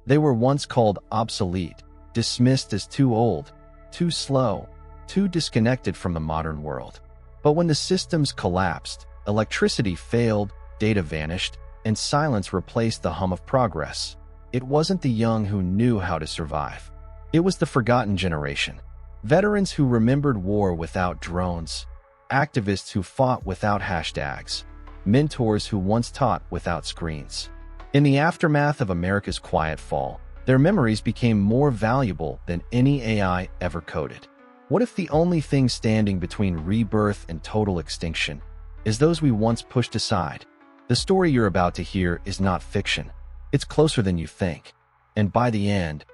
They were once called obsolete, dismissed as too old, too slow, too disconnected from the modern world. But when the systems collapsed, electricity failed, data vanished, and silence replaced the hum of progress, it wasn't the young who knew how to survive. It was the forgotten generation. Veterans who remembered war without drones, activists who fought without hashtags, mentors who once taught without screens. In the aftermath of America's quiet fall, their memories became more valuable than any AI ever coded. What if the only thing standing between rebirth and total extinction is those we once pushed aside? The story you're about to hear is not fiction. It's closer than you think. And by the end,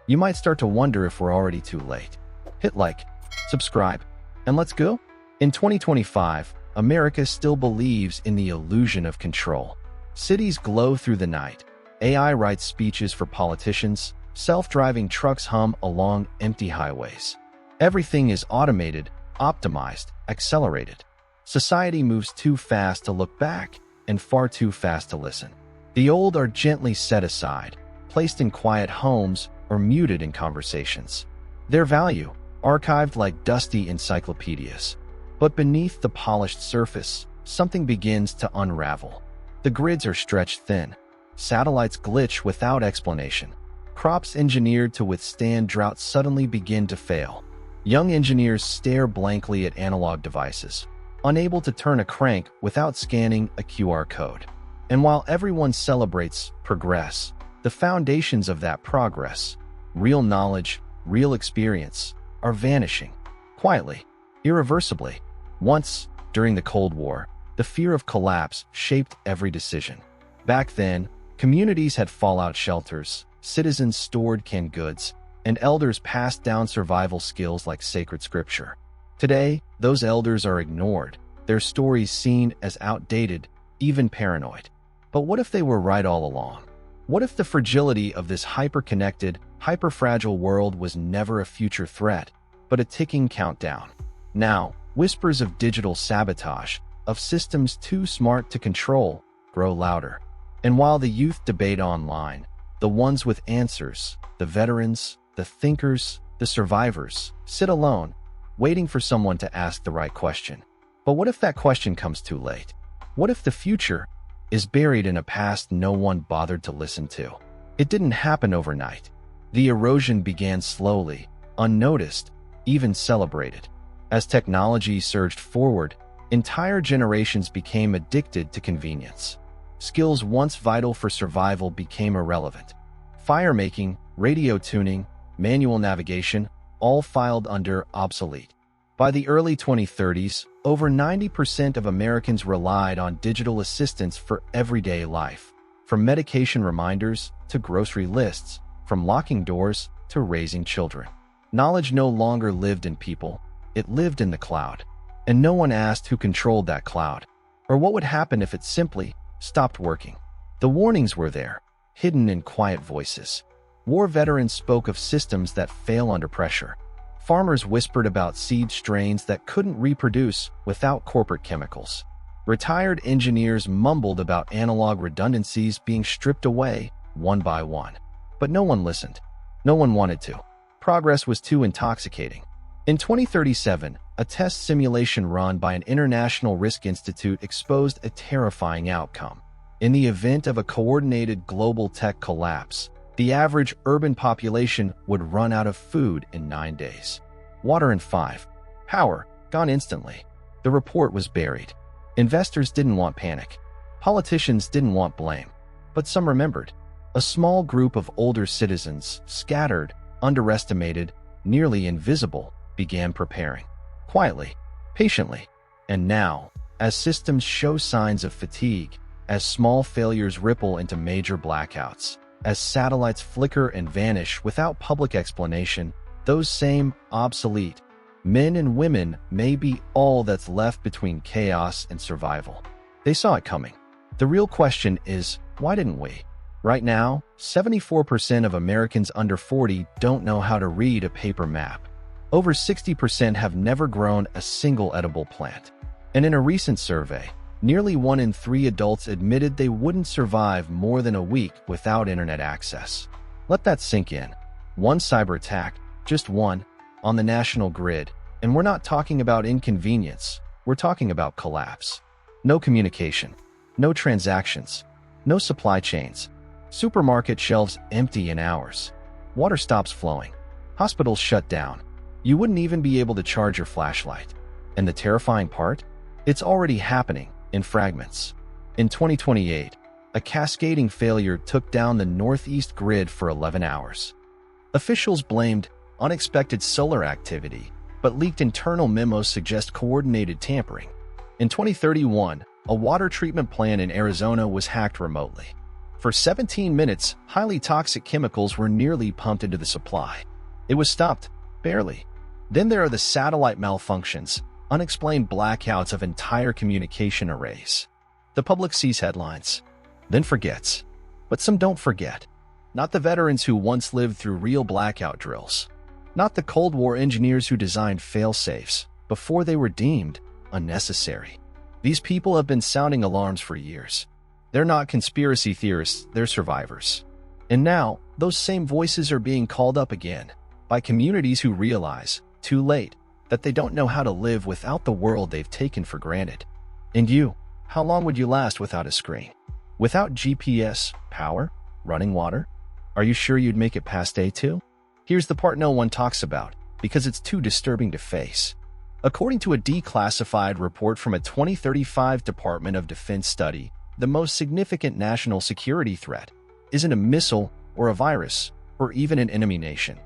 you might start to wonder if we're already too late. Hit like, subscribe, and let's go. In 2025, America still believes in the illusion of control. Cities glow through the night. AI writes speeches for politicians. Self-driving trucks hum along empty highways. Everything is automated, optimized, accelerated. Society moves too fast to look back and far too fast to listen. The old are gently set aside, placed in quiet homes or muted in conversations. Their value, archived like dusty encyclopedias. But beneath the polished surface, something begins to unravel. The grids are stretched thin. Satellites glitch without explanation. Crops engineered to withstand drought suddenly begin to fail. Young engineers stare blankly at analog devices, unable to turn a crank without scanning a QR code. And while everyone celebrates progress, the foundations of that progress, real knowledge, real experience, are vanishing. Quietly, irreversibly. Once, during the Cold War, the fear of collapse shaped every decision. Back then, communities had fallout shelters, citizens stored canned goods, and elders passed down survival skills like sacred scripture. Today, those elders are ignored, their stories seen as outdated, even paranoid. But what if they were right all along? What if the fragility of this hyper-connected, hyper-fragile world was never a future threat, but a ticking countdown? Now, whispers of digital sabotage, of systems too smart to control, grow louder. And while the youth debate online, the ones with answers, the veterans, the thinkers, the survivors, sit alone, waiting for someone to ask the right question. But what if that question comes too late? What if the future is buried in a past no one bothered to listen to? It didn't happen overnight. The erosion began slowly, unnoticed, even celebrated. As technology surged forward, entire generations became addicted to convenience. Skills once vital for survival became irrelevant. Fire-making, radio tuning, manual navigation, all filed under obsolete. By the early 2030s, over 90% of Americans relied on digital assistants for everyday life. From medication reminders to grocery lists, from locking doors to raising children. Knowledge no longer lived in people, it lived in the cloud. And no one asked who controlled that cloud, or what would happen if it simply stopped working. The warnings were there, hidden in quiet voices. War veterans spoke of systems that fail under pressure. Farmers whispered about seed strains that couldn't reproduce without corporate chemicals. Retired engineers mumbled about analog redundancies being stripped away one by one. But no one listened. No one wanted to. Progress was too intoxicating. In 2037, a test simulation run by an international risk institute exposed a terrifying outcome. In the event of a coordinated global tech collapse, the average urban population would run out of food in 9 days. Water in 5. Power, gone instantly. The report was buried. Investors didn't want panic. Politicians didn't want blame. But some remembered. A small group of older citizens, scattered, underestimated, nearly invisible, began preparing. Quietly, patiently. And now, as systems show signs of fatigue, as small failures ripple into major blackouts, as satellites flicker and vanish without public explanation, those same obsolete men and women may be all that's left between chaos and survival. They saw it coming. The real question is, why didn't we? Right now, 74% of Americans under 40 don't know how to read a paper map. Over 60% have never grown a single edible plant. And in a recent survey, nearly 1 in 3 adults admitted they wouldn't survive more than a week without internet access. Let that sink in. One cyber attack, just one, on the national grid, and we're not talking about inconvenience, we're talking about collapse. No communication, no transactions, no supply chains. Supermarket shelves empty in hours. Water stops flowing. Hospitals shut down. You wouldn't even be able to charge your flashlight. And the terrifying part? It's already happening in fragments. In 2028, a cascading failure took down the Northeast grid for 11 hours. Officials blamed unexpected solar activity, but leaked internal memos suggest coordinated tampering. In 2031, a water treatment plant in Arizona was hacked remotely. For 17 minutes, highly toxic chemicals were nearly pumped into the supply. It was stopped, barely. Then there are the satellite malfunctions, unexplained blackouts of entire communication arrays. The public sees headlines, then forgets. But some don't forget. Not the veterans who once lived through real blackout drills. Not the Cold War engineers who designed fail-safes before they were deemed unnecessary. These people have been sounding alarms for years. They're not conspiracy theorists, they're survivors. And now, those same voices are being called up again by communities who realize, too late, that they don't know how to live without the world they've taken for granted. And you, how long would you last without a screen? Without GPS, power, running water? Are you sure you'd make it past day 2? Here's the part no one talks about, because it's too disturbing to face. According to a declassified report from a 2035 Department of Defense study, the most significant national security threat isn't a missile or a virus or even an enemy nation.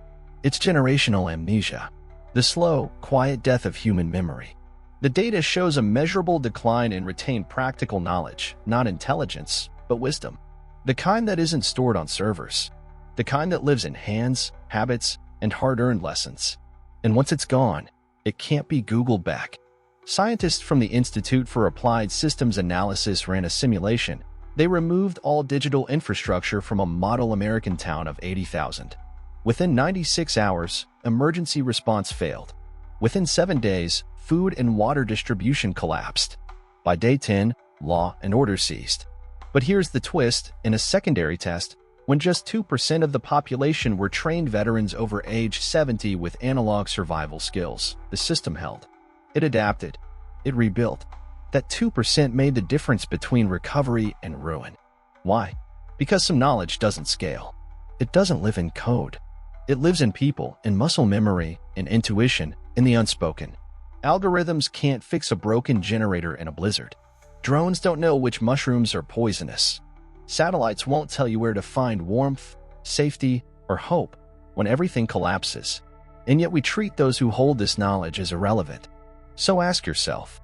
It's generational amnesia, the slow, quiet death of human memory. The data shows a measurable decline in retained practical knowledge, not intelligence, but wisdom. The kind that isn't stored on servers. The kind that lives in hands, habits, and hard-earned lessons. And once it's gone, it can't be Googled back. Scientists from the Institute for Applied Systems Analysis ran a simulation. They removed all digital infrastructure from a model American town of 80,000. Within 96 hours, emergency response failed. Within 7 days, food and water distribution collapsed. By day 10, law and order ceased. But here's the twist: in a secondary test, when just 2% of the population were trained veterans over age 70 with analog survival skills, the system held. It adapted. It rebuilt. That 2% made the difference between recovery and ruin. Why? Because some knowledge doesn't scale. It doesn't live in code. It lives in people, in muscle memory, in intuition, in the unspoken. Algorithms can't fix a broken generator in a blizzard. Drones don't know which mushrooms are poisonous. Satellites won't tell you where to find warmth, safety, or hope when everything collapses. And yet we treat those who hold this knowledge as irrelevant. So ask yourself,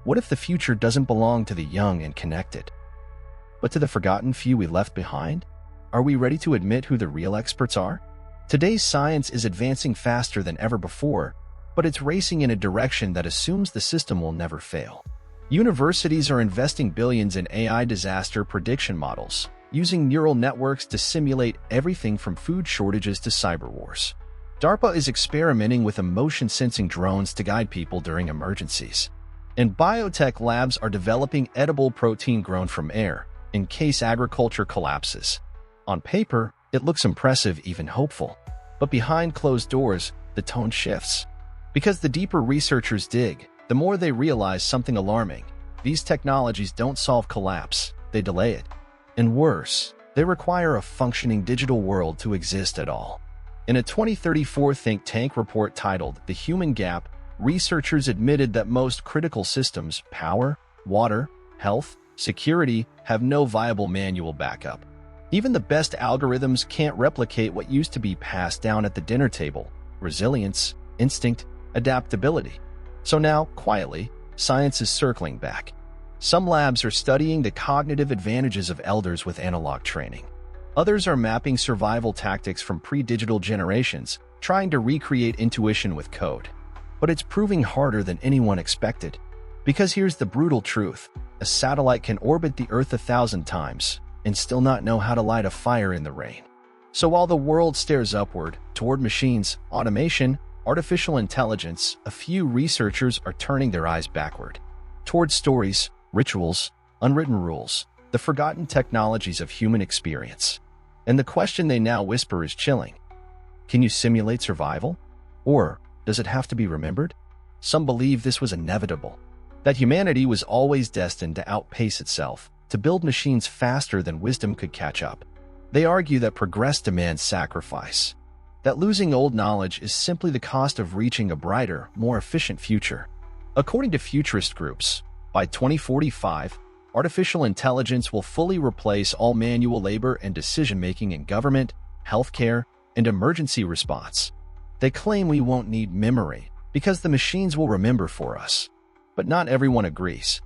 what if the future doesn't belong to the young and connected, but to the forgotten few we left behind? Are we ready to admit who the real experts are? Today's science is advancing faster than ever before, but it's racing in a direction that assumes the system will never fail. Universities are investing billions in AI disaster prediction models, using neural networks to simulate everything from food shortages to cyber wars. DARPA is experimenting with emotion-sensing drones to guide people during emergencies. And biotech labs are developing edible protein grown from air, in case agriculture collapses. On paper, it looks impressive, even hopeful. But behind closed doors, the tone shifts. Because the deeper researchers dig, the more they realize something alarming. These technologies don't solve collapse, they delay it. And worse, they require a functioning digital world to exist at all. In a 2034 think tank report titled The Human Gap, researchers admitted that most critical systems, power, water, health, security, have no viable manual backup. Even the best algorithms can't replicate what used to be passed down at the dinner table: resilience, instinct, adaptability. So now, quietly, science is circling back. Some labs are studying the cognitive advantages of elders with analog training. Others are mapping survival tactics from pre-digital generations, trying to recreate intuition with code. But it's proving harder than anyone expected. Because here's the brutal truth: a satellite can orbit the Earth 1,000 times and still not know how to light a fire in the rain. So while the world stares upward, toward machines, automation, artificial intelligence, a few researchers are turning their eyes backward, toward stories, rituals, unwritten rules, the forgotten technologies of human experience. And the question they now whisper is chilling. Can you simulate survival? Or does it have to be remembered? Some believe this was inevitable, that humanity was always destined to outpace itself, to build machines faster than wisdom could catch up. They argue that progress demands sacrifice, that losing old knowledge is simply the cost of reaching a brighter, more efficient future. According to futurist groups, by 2045, artificial intelligence will fully replace all manual labor and decision-making in government, healthcare, and emergency response. They claim we won't need memory because the machines will remember for us. But not everyone agrees.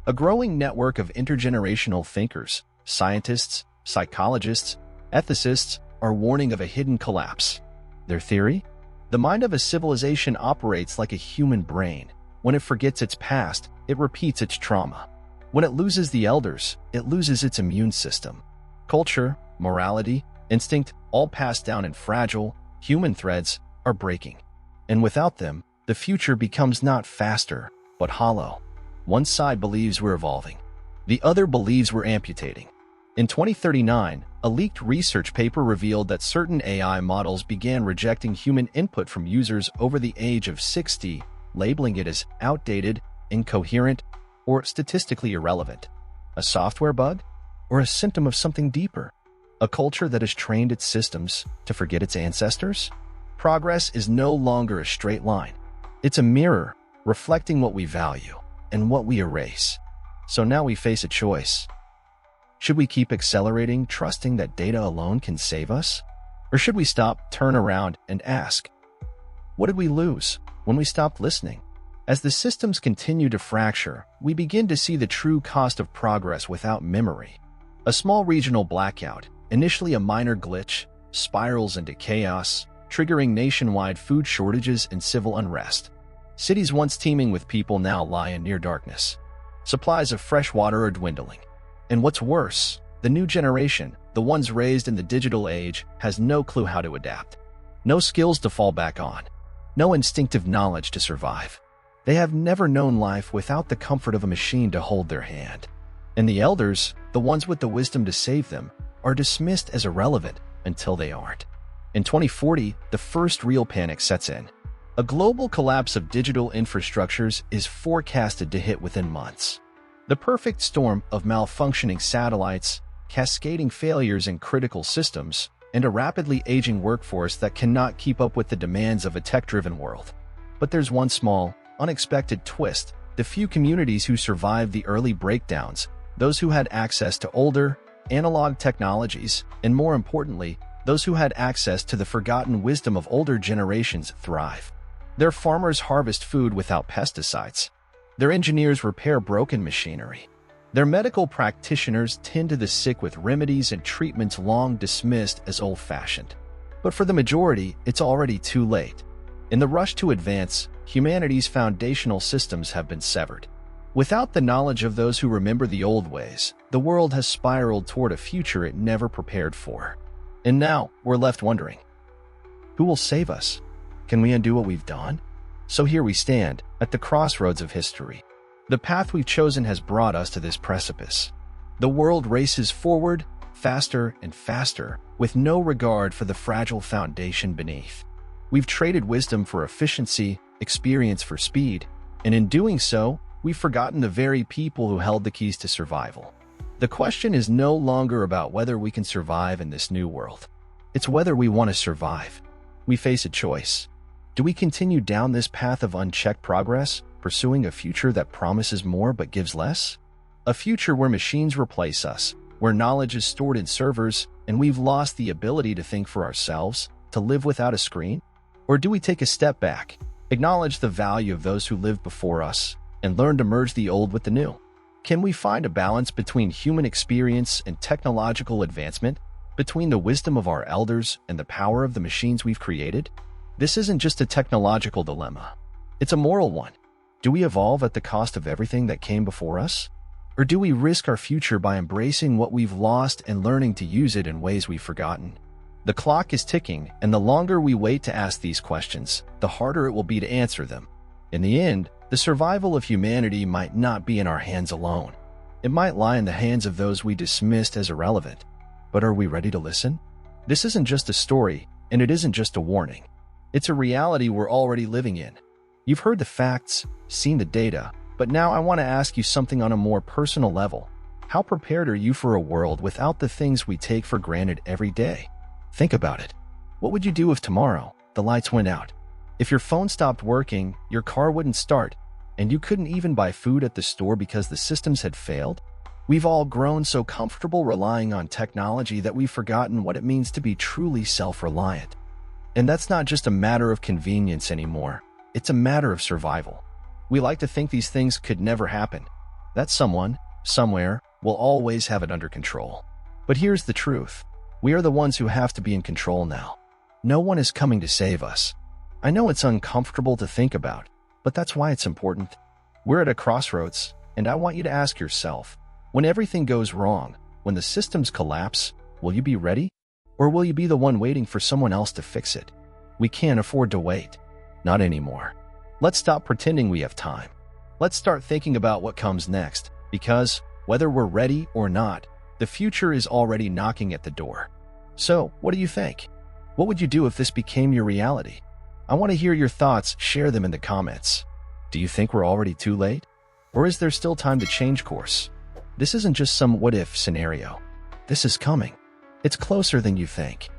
A growing network of intergenerational thinkers, scientists, psychologists, ethicists are warning of a hidden collapse. Their theory? The mind of a civilization operates like a human brain. When it forgets its past, it repeats its trauma. When it loses the elders, it loses its immune system. Culture, morality, instinct, all passed down in fragile, human threads, are breaking. And without them, the future becomes not faster, but hollow. One side believes we're evolving. The other believes we're amputating. In 2039, a leaked research paper revealed that certain AI models began rejecting human input from users over the age of 60, labeling it as outdated, incoherent, or statistically irrelevant. A software bug? Or a symptom of something deeper? A culture that has trained its systems to forget its ancestors? Progress is no longer a straight line. It's a mirror reflecting what we value and what we erase. So now we face a choice. Should we keep accelerating, trusting that data alone can save us? Or should we stop, turn around, and ask, what did we lose when we stopped listening? As the systems continue to fracture, we begin to see the true cost of progress without memory. A small regional blackout, initially a minor glitch, spirals into chaos, triggering nationwide food shortages and civil unrest. Cities once teeming with people now lie in near darkness. Supplies of fresh water are dwindling. And what's worse, the new generation, the ones raised in the digital age, has no clue how to adapt. No skills to fall back on. No instinctive knowledge to survive. They have never known life without the comfort of a machine to hold their hand. And the elders, the ones with the wisdom to save them, are dismissed as irrelevant until they aren't. In 2040, the first real panic sets in. A global collapse of digital infrastructures is forecasted to hit within months. The perfect storm of malfunctioning satellites, cascading failures in critical systems, and a rapidly aging workforce that cannot keep up with the demands of a tech-driven world. But there's one small, unexpected twist. The few communities who survived the early breakdowns, those who had access to older, analog technologies, and more importantly, those who had access to the forgotten wisdom of older generations, thrive. Their farmers harvest food without pesticides. Their engineers repair broken machinery. Their medical practitioners tend to the sick with remedies and treatments long dismissed as old-fashioned. But for the majority, it's already too late. In the rush to advance, humanity's foundational systems have been severed. Without the knowledge of those who remember the old ways, the world has spiraled toward a future it never prepared for. And now, we're left wondering, who will save us? Can we undo what we've done? So here we stand, at the crossroads of history. The path we've chosen has brought us to this precipice. The world races forward, faster and faster, with no regard for the fragile foundation beneath. We've traded wisdom for efficiency, experience for speed, and in doing so, we've forgotten the very people who held the keys to survival. The question is no longer about whether we can survive in this new world. It's whether we want to survive. We face a choice. Do we continue down this path of unchecked progress, pursuing a future that promises more but gives less? A future where machines replace us, where knowledge is stored in servers, and we've lost the ability to think for ourselves, to live without a screen? Or do we take a step back, acknowledge the value of those who lived before us, and learn to merge the old with the new? Can we find a balance between human experience and technological advancement, between the wisdom of our elders and the power of the machines we've created? This isn't just a technological dilemma. It's a moral one. Do we evolve at the cost of everything that came before us? Or do we risk our future by embracing what we've lost and learning to use it in ways we've forgotten? The clock is ticking, and the longer we wait to ask these questions, the harder it will be to answer them. In the end, the survival of humanity might not be in our hands alone. It might lie in the hands of those we dismissed as irrelevant. But are we ready to listen? This isn't just a story, and it isn't just a warning. It's a reality we're already living in. You've heard the facts, seen the data, but now I want to ask you something on a more personal level. How prepared are you for a world without the things we take for granted every day? Think about it. What would you do if tomorrow the lights went out? If your phone stopped working, your car wouldn't start, and you couldn't even buy food at the store because the systems had failed? We've all grown so comfortable relying on technology that we've forgotten what it means to be truly self-reliant. And that's not just a matter of convenience anymore. It's a matter of survival. We like to think these things could never happen, that someone, somewhere, will always have it under control. But here's the truth. We are the ones who have to be in control now. No one is coming to save us. I know it's uncomfortable to think about, but that's why it's important. We're at a crossroads, and I want you to ask yourself, when everything goes wrong, when the systems collapse, will you be ready? Or will you be the one waiting for someone else to fix it? We can't afford to wait. Not anymore. Let's stop pretending we have time. Let's start thinking about what comes next, because, whether we're ready or not, the future is already knocking at the door. So, what do you think? What would you do if this became your reality? I want to hear your thoughts. Share them in the comments. Do you think we're already too late? Or is there still time to change course? This isn't just some what-if scenario. This is coming. It's closer than you think.